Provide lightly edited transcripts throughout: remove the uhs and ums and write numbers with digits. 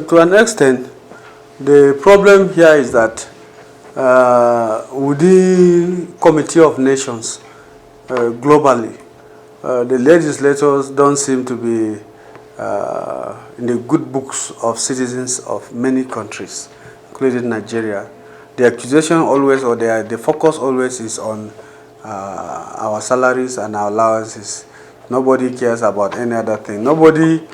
to an extent, the problem here is that within Committee of Nations globally, the legislators don't seem to be in the good books of citizens of many countries, including Nigeria. The accusation always, or the focus always is on our salaries and our allowances. Nobody cares about any other thing. Nobody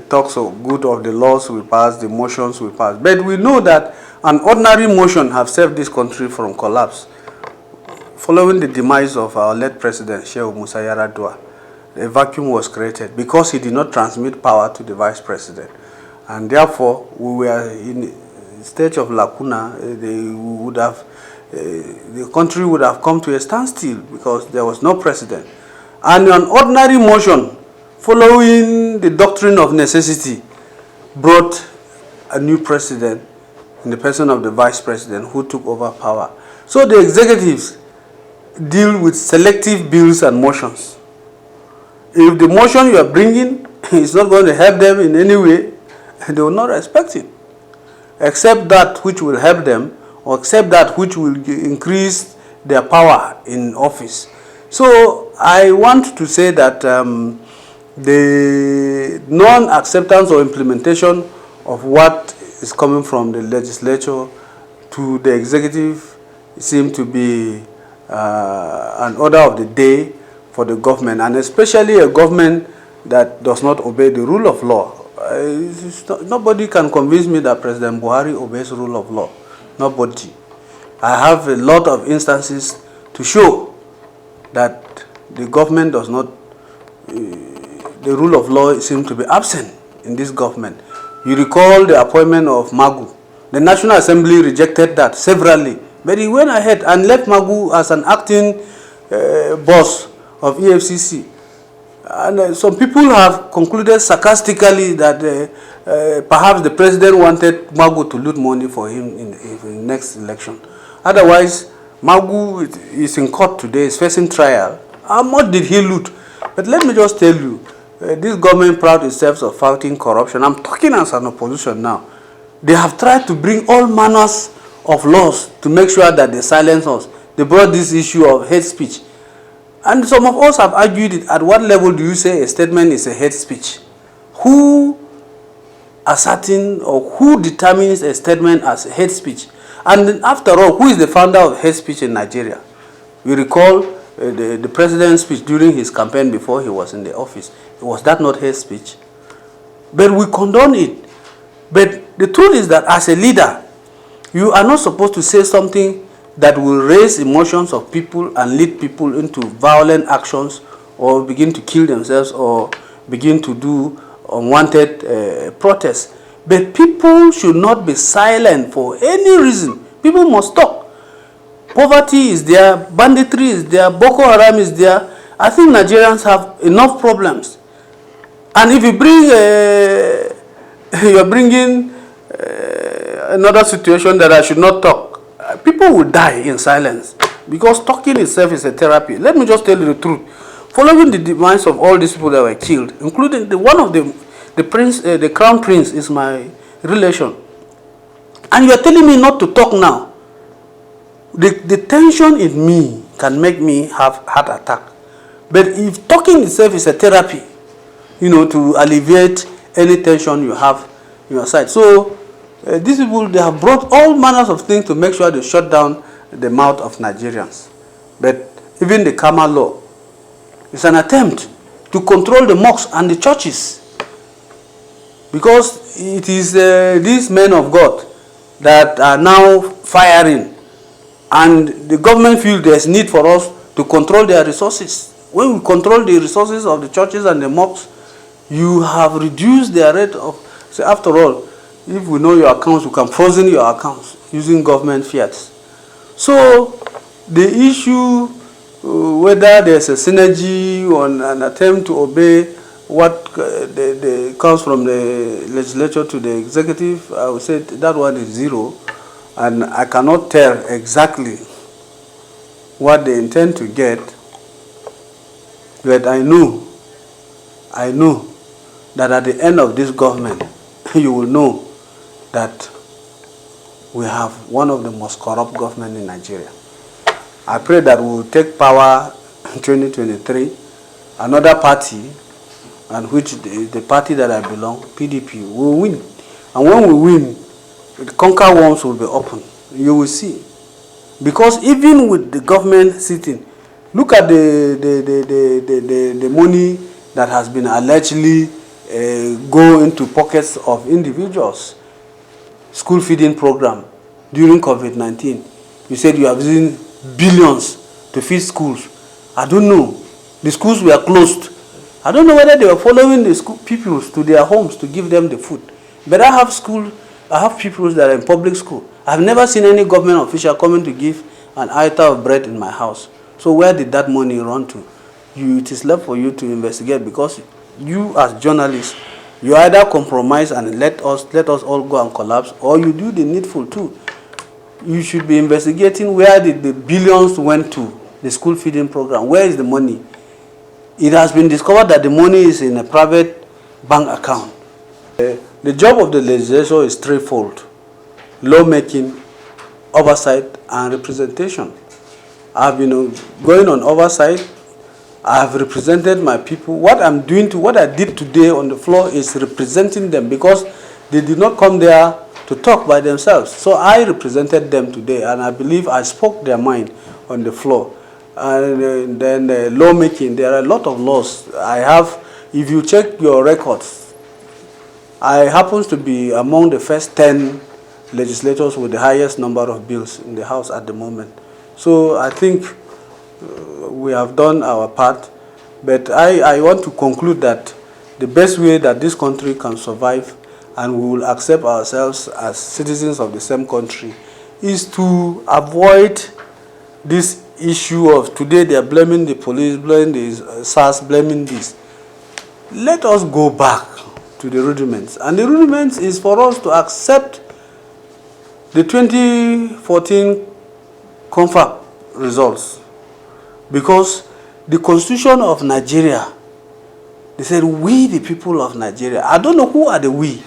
talks so good of the laws we pass, the motions we pass. But we know that an ordinary motion have saved this country from collapse. Following the demise of our late president, Sheikh Musa Yar'Adua, a vacuum was created because he did not transmit power to the vice president. And therefore, we were in a state of lacuna. The country would have come to a standstill because there was no president. And an ordinary motion following the doctrine of necessity brought a new president in the person of the vice president who took over power. So the executives deal with selective bills and motions. If the motion you are bringing is not going to help them in any way, they will not respect it, except that which will help them, or except that which will increase their power in office. So I want to say that the non-acceptance or implementation of what is coming from the legislature to the executive seems to be an order of the day for the government, and especially a government that does not obey the rule of law. Nobody can convince me that President Buhari obeys rule of law. Nobody. I have a lot of instances to show that the government does not, the rule of law seems to be absent in this government. You recall the appointment of Magu. The National Assembly rejected that severally, but he went ahead and left Magu as an acting boss of EFCC. And some people have concluded sarcastically that perhaps the president wanted Magu to loot money for him in the next election. Otherwise, Magu is in court today, is facing trial. How much did he loot? But let me just tell you, this government proud itself of fighting corruption. I'm talking as an opposition now. They have tried to bring all manners of laws to make sure that they silence us. They brought this issue of hate speech. And some of us have argued it. At what level do you say a statement is a hate speech? Who ascertains or who determines a statement as a hate speech? And after all, who is the founder of hate speech in Nigeria? You recall the president's speech during his campaign before he was in the office. Was that not hate speech? But we condone it. But the truth is that as a leader, you are not supposed to say something that will raise emotions of people and lead people into violent actions or begin to kill themselves or begin to do unwanted protests. But people should not be silent for any reason. People must talk. Poverty is there, banditry is there, Boko Haram is there. I think Nigerians have enough problems. And if you bring, you're bringing another situation that I should not talk, people will die in silence because talking itself is a therapy. Let me just tell you the truth. Following the demise of all these people that were killed, including one of them, the crown prince is my relation, and you are telling me not to talk now. The tension in me can make me have heart attack. But if talking itself is a therapy, you know, to alleviate any tension you have in your side. So these people, they have brought all manners of things to make sure they shut down the mouth of Nigerians. But even the Kama law is an attempt to control the mosques and the churches, because it is these men of God that are now firing, and the government feels there's need for us to control their resources. When we control the resources of the churches and the mosques, you have reduced their rate of, so after all, if we know your accounts, we can frozen your accounts using government fiat. So the issue, whether there's a synergy or an attempt to obey what comes from the legislature to the executive, I would say that one is zero. And I cannot tell exactly what they intend to get, but I know that at the end of this government, you will know that we have one of the most corrupt government in Nigeria. I pray that we will take power in 2023. Another party, and which the party that I belong, PDP, will win. And when we win, the conquer worms will be open. You will see. Because even with the government sitting, look at the money that has been allegedly go into pockets of individuals. School feeding program during COVID-19. You said you have seen billions to feed schools. I don't know. The schools were closed. I don't know whether they were following the school pupils to their homes to give them the food. But I have pupils that are in public school. I've never seen any government official coming to give an item of bread in my house. So where did that money run to? It is left for you to investigate, because you as journalists, you either compromise and let us all go and collapse, or you do the needful too. You should be investigating where did the billions went to the school feeding program. Where is the money? It has been discovered that the money is in a private bank account. The job of the legislature is threefold: lawmaking, oversight, and representation. I've been going on oversight. I have represented my people. What I did today on the floor is representing them, because they did not come there to talk by themselves. So I represented them today, and I believe I spoke their mind on the floor. And then lawmaking, there are a lot of laws. If you check your records, I happen to be among the first 10 legislators with the highest number of bills in the House at the moment. So I think we have done our part. But I want to conclude that the best way that this country can survive, and we will accept ourselves as citizens of the same country, is to avoid this issue of today they are blaming the police, blaming the SARS, blaming this. Let us go back to the rudiments. And the rudiments is for us to accept the 2014 confab results. Because the Constitution of Nigeria, they said, we the people of Nigeria. I don't know who are the we.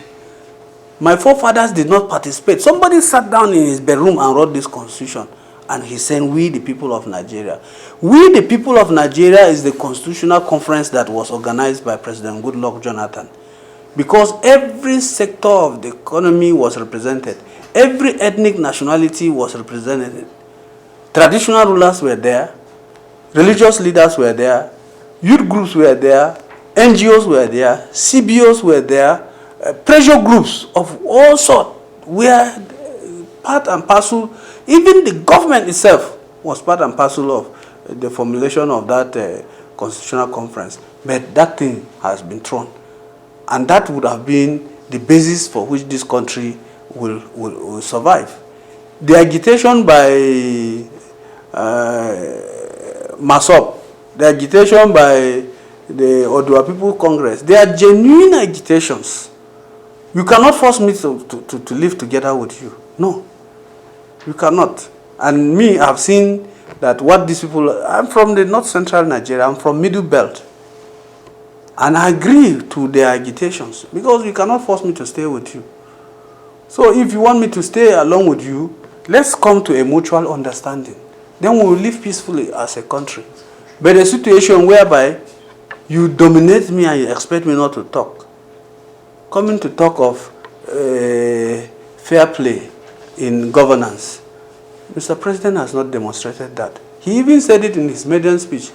My forefathers did not participate. Somebody sat down in his bedroom and wrote this Constitution. And he's saying, we the people of Nigeria. We the people of Nigeria is the constitutional conference that was organized by President Goodluck Jonathan. Because every sector of the economy was represented. Every ethnic nationality was represented. Traditional rulers were there. Religious leaders were there. Youth groups were there. NGOs were there. CBOs were there. Pressure groups of all sorts were part and parcel. Even the government itself was part and parcel of the formulation of that constitutional conference. But that thing has been thrown. And that would have been the basis for which this country will survive. The agitation by MASOP, the agitation by the Odua People Congress, they are genuine agitations. You cannot force me to live together with you. No, you cannot. And me, I've seen that what these people, I'm from the north central Nigeria, I'm from Middle Belt. And I agree to their agitations, because you cannot force me to stay with you. So if you want me to stay along with you, let's come to a mutual understanding. Then we will live peacefully as a country. But a situation whereby you dominate me and you expect me not to talk, coming to talk of fair play in governance, Mr. President has not demonstrated that. He even said it in his maiden speech.